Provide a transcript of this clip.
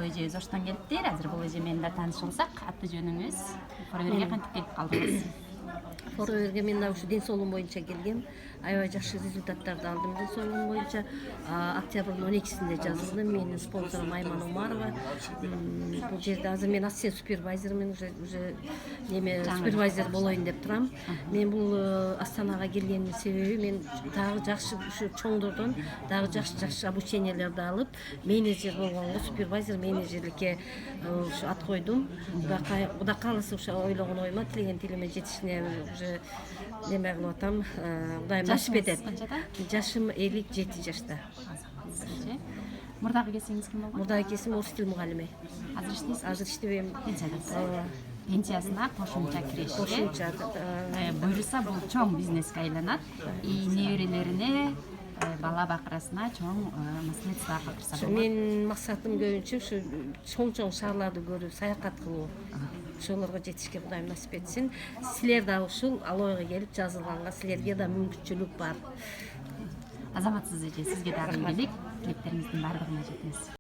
эжебиз Оштон келиптир. Азыр бул эже менен да таанышылсак, аты жөнүңүз, форверге кантип келип калдыңыз? Форверге мен ушу ден соолугум боюнча келгем. Аябай жакшы результаттарды алдым ден соолугум боюнча. Октябрдын 12-синде жазылдым. Менин спонсорум Айман Умарова. Бул жерде азыр мен ассистент супервайзермин, уже неме супервайзер болоюн деп турам. Мен бул Астанага келгениmin себеби мен дагы жакшы ушу чоңдордон дагы жакшы обученияларды алып, менеджер болгонго, супервайзер менеджерликке ушу ат койдум. Кудай кааласа ушу ойлогон оюма тилеген тилиме жетишине уже неме кылып атам. Кудайым насип этет. Жашым 57 жашта. Мурдагы кесиңиз ким болгон? Мурдагы кесим орус тил мугалими. Азыр иштейсиз? Азыр иштебейм. Пенсиясына кошумча киреш. Кошумча. Буюрса бул чоң бизнеске айланат. Неберелерине, бала бакырасына чоң наследство калтырса болот. Менин максатым көбүнчө ушу чоң шаарларды көрүп, саякат кылуу. Ошолорго жетишке Кудайым насип этсин. Силер да ушул алойго келип жазылганга силерге да мүмкүнчүлүк бар. Азаматсыз эже, сизге дагы элек, тилектериңиздин баардыгына жетиңиз.